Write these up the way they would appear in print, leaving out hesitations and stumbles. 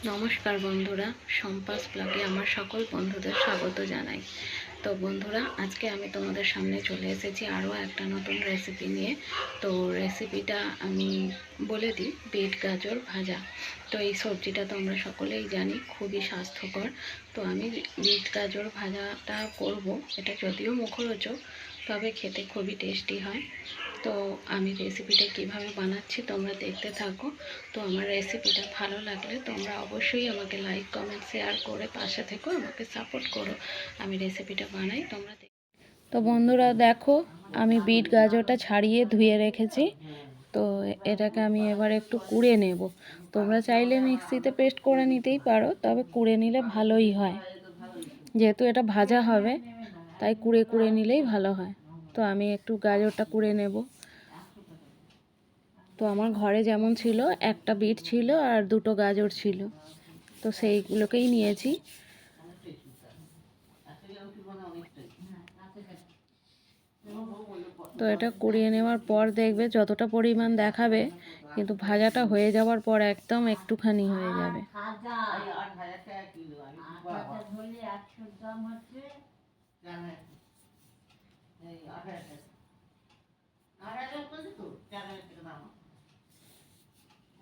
নমস্কার বন্ধুরা, সম্পাস ব্লগে আমার সকল বন্ধুদের স্বাগত জানাই। তো বন্ধুরা, আজকে আমি তোমাদের সামনে চলে এসেছি আরও একটা নতুন রেসিপি নিয়ে। তো রেসিপিটা আমি বলে দিই, বিট গাজর ভাজা। তো এই সবজিটা তো আমরা সকলেই জানি খুবই স্বাস্থ্যকর। তো আমি বিট গাজর ভাজাটা করব। এটা যদিও মুখরোচক, তবে খেতে খুবই টেস্টি হয়। তো আমি রেসিপিটা কিভাবে বানাচ্ছি তোমরা দেখতে থাকো। তো আমার রেসিপিটা ভালো লাগলে তোমরা অবশ্যই আমাকে লাইক কমেন্ট শেয়ার করে পাশে থেকো, আমাকে সাপোর্ট করো। আমি রেসিপিটা বানাই, তোমরা তো বন্ধুরা দেখো, আমি বিট গাজরটা ছাড়িয়ে ধুয়ে রেখেছি। তো এটাকে আমি এবার একটু কুড়ে নেব। তোমরা চাইলে মিক্সিতে পেস্ট করে নিতেই পারো, তবে কুড়ে নিলে ভালোই হয়। যেহেতু এটা ভাজা হবে, তাই কুড়ে কুড়ে নিলেই ভালো হয়। তো আমি একটু গাজরটা কুড়ে নেব। তো আমার ঘরে যেমন ছিল, একটা বিট ছিল আর দুটো গাজর ছিল, তো সেইগুলোকেই নিয়েছি। তো এটা কুড়িয়ে নেওয়ার পর দেখবে যতটা পরিমাণ দেখাবে, কিন্তু ভাজাটা হয়ে যাওয়ার পর একদম একটুখানি হয়ে যাবে।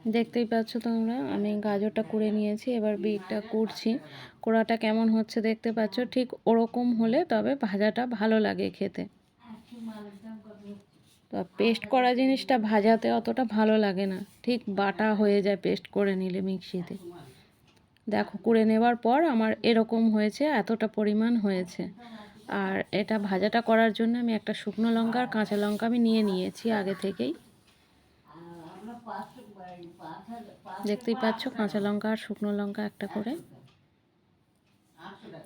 দেখতেই পাচ্ছ তোমরা, আমি গাজরটা কুড়ে নিয়েছি, এবার বিটটা কুড়ছি। কোড়াটা কেমন হচ্ছে দেখতে পাচ্ছ, ঠিক ওরকম হলে তবে ভাজাটা ভালো লাগে খেতে। তো পেস্ট করা জিনিসটা ভাজাতে অতটা ভালো লাগে না, ঠিক বাটা হয়ে যায় পেস্ট করে নিলে মিক্সিতে। দেখো, কুড়ে নেওয়ার পর আমার এরকম হয়েছে, এতটা পরিমাণ হয়েছে। আর এটা ভাজাটা করার জন্য আমি একটা শুকনো লঙ্কা আর কাঁচা লঙ্কা আমি নিয়ে নিয়েছি আগে থেকেই। দেখতেই পাচ্ছ, কাঁচা লঙ্কা আর শুকনো লঙ্কা একটা করে।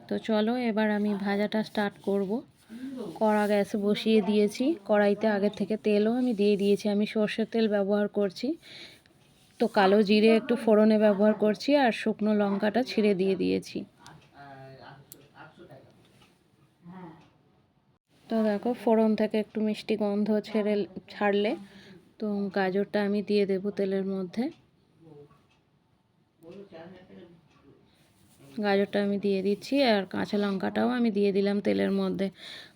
তো চলো এবার আমি ভাজাটা স্টার্ট করব। কড়া গ্যাসে বসিয়ে দিয়েছি, কড়াইতে আগে থেকে তেলও আমি দিয়ে দিয়েছি। আমি সর্ষের তেল ব্যবহার করছি। তো কালো জিরে একটু ফোড়নে ব্যবহার করছি, আর শুকনো লঙ্কাটা ছিঁড়ে দিয়ে দিয়েছি। তো দেখো, ফোড়ন থেকে একটু মিষ্টি গন্ধ ছাড়লে তো গাজরটা আমি দিয়ে দেব তেলের মধ্যে। গাজরটা আমি দিয়ে দিচ্ছি, আর কাঁচা লঙ্কাটাও আমি দিয়ে দিলাম তেলের মধ্যে।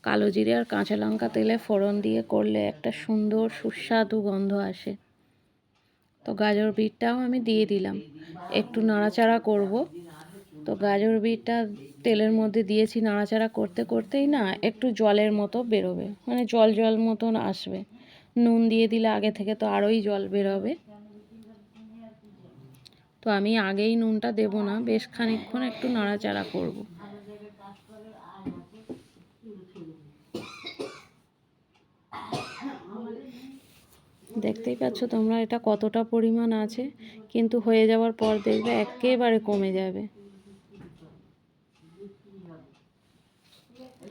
কালো জিরে আর কাঁচা লঙ্কা তেলে ফোড়ন দিয়ে করলে একটা সুন্দর সুস্বাদু গন্ধ আসে। তো গাজর বিটটাও আমি দিয়ে দিলাম, একটু নাড়াচাড়া করব। তো গাজর বিটটা তেলের মধ্যে দিয়েছি, নাড়াচাড়া করতে করতেই না একটু জলের মতো বেরোবে, মানে জল জল মতন আসবে। নুন দিয়ে দিলে আগে থেকে তো আরোই জল বেরোবে। তো আমি আগেই নুনটা দেব না, বেশ খানিকক্ষণ একটু নাড়াচাড়া করব। দেখতেই পাচ্ছ তোমরা এটা কতটা পরিমাণ আছে, কিন্তু হয়ে যাওয়ার পর দেখবে একেবারে কমে যাবে।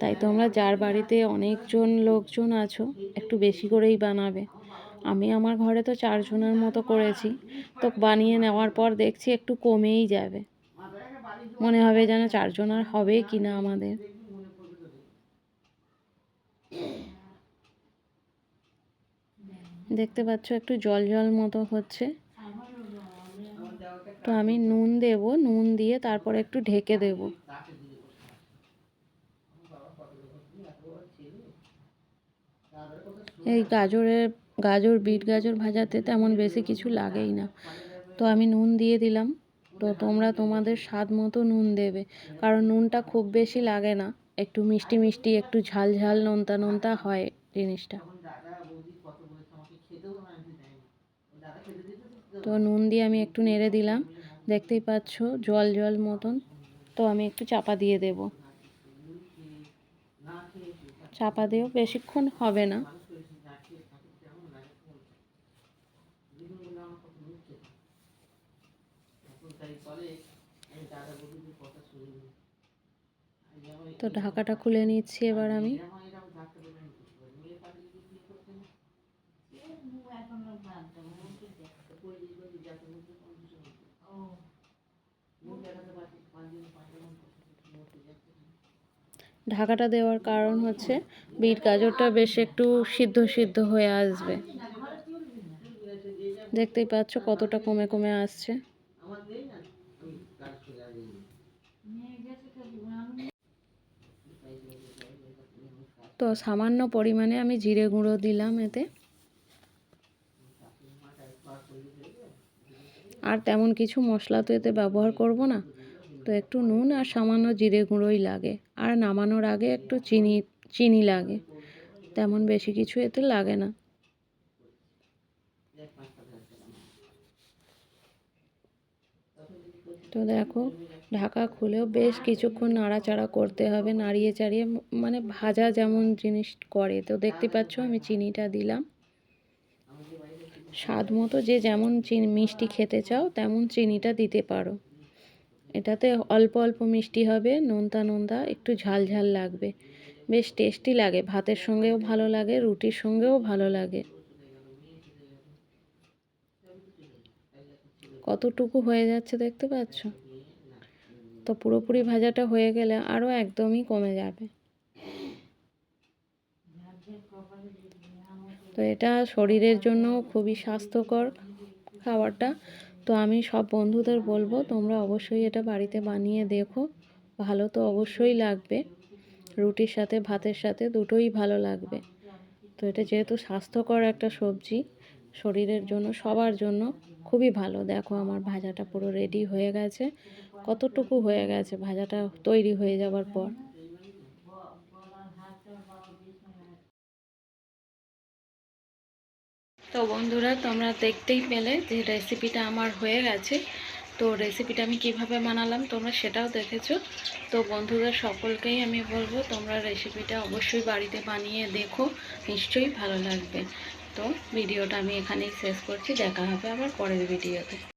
তাই তোমরা যার বাড়িতে অনেকজন লোকজন আছো, একটু বেশি করেই বানাবে। আমি আমার ঘরে তো 4 জনের মতো করেছি। তো বানিয়ে নেওয়ার পর দেখছি একটু কমেই যাবে, মনে হবে যেন 4 জন আর হবে কি না আমাদের। দেখতে পাচ্ছ একটু জল জল মতো হচ্ছে। তো আমি নুন দেব, নুন দিয়ে তারপর একটু ঢেকে দেব। এই বিট গাজর ভাজাতে তেমন বেশি কিছু লাগেই না। তো আমি নুন দিয়ে দিলাম। তো তোমরা তোমাদের স্বাদ মতো নুন দেবে, কারণ নুনটা খুব বেশি লাগে না, একটু মিষ্টি মিষ্টি একটু ঝাল ঝাল নোনতা নোনতা হয় জিনিসটা। তো নুন দিয়ে আমি একটু নেড়ে দিলাম, দেখতেই পাচ্ছ জল জল মতন। তো আমি একটু চাপা দিয়ে দেব। চাপা দিয়েও বেশিক্ষণ হবে না। তো ঢাকাটা খুলে নিচ্ছি এবার আমি। ঢাকাটা দেওয়ার কারণ হচ্ছে বিট গাজরটা বেশ একটু সিদ্ধ সিদ্ধ হয়ে আসবে। দেখতেই পাচ্ছ কতটা কমে কমে আসছে। তো সামান্য পরিমাণে আমি জিরে গুঁড়ো দিলাম এতে, আর তেমন কিছু মশলা তো এতে ব্যবহার করব না, তো একটু নুন আর সামান্য জিরে গুঁড়োই লাগে। আর নামানোর আগে একটু চিনি লাগে, তেমন বেশি কিছু এতে লাগে না। তো দেখো, ঢাকা খুলেও বেশ কিছুক্ষণ নাড়াচাড়া করতে হবে, নাড়িয়ে চাড়িয়ে, মানে ভাজা যেমন জিনিস করে। তো দেখতে পাচ্ছ আমি চিনিটা দিলাম, স্বাদ মতো যে যেমন মিষ্টি খেতে চাও তেমন চিনিটা দিতে পারো। এটাতে অল্প অল্প মিষ্টি হবে, নোনতা নোনতা, একটু ঝাল ঝাল লাগবে, বেশ টেস্টি লাগে। ভাতের সঙ্গেও ভালো লাগে, রুটির সঙ্গেও ভালো লাগে। কতটুকু হয়ে যাচ্ছে দেখতে পাচ্ছ? তো পুরোপুরি ভাজাটা হয়ে গেলে আরও একদমই কমে যাবে। তো এটা শরীরের জন্য খুবই স্বাস্থ্যকর খাবারটা। তো আমি সব বন্ধুদের বলবো তোমরা অবশ্যই এটা বাড়িতে বানিয়ে দেখো, ভালো তো অবশ্যই লাগবে, রুটির সাথে ভাতের সাথে দুটোই ভালো লাগবে। তো এটা যেহেতু স্বাস্থ্যকর একটা সবজি, শরীরের জন্য সবার জন্য খুবই ভালো। দেখো আমার ভাজাটা পুরো রেডি হয়ে গেছে, কতটুকু হয়ে গেছে ভাজাটা তৈরি হয়ে যাওয়ার পর। তো বন্ধুরা তোমরা দেখতেই পেলে যে রেসিপিটা আমার হয়ে গেছে। তো রেসিপিটা আমি কিভাবে বানালাম তোমরা সেটাও দেখেছো। তো বন্ধুদের সকলকেই আমি বলবো তোমরা রেসিপিটা অবশ্যই বাড়িতে বানিয়ে দেখো, নিশ্চয়ই ভালো লাগবে। তো ভিডিওটা আমি এখানেই শেষ করছি, দেখা হবে আবার পরের ভিডিওতে।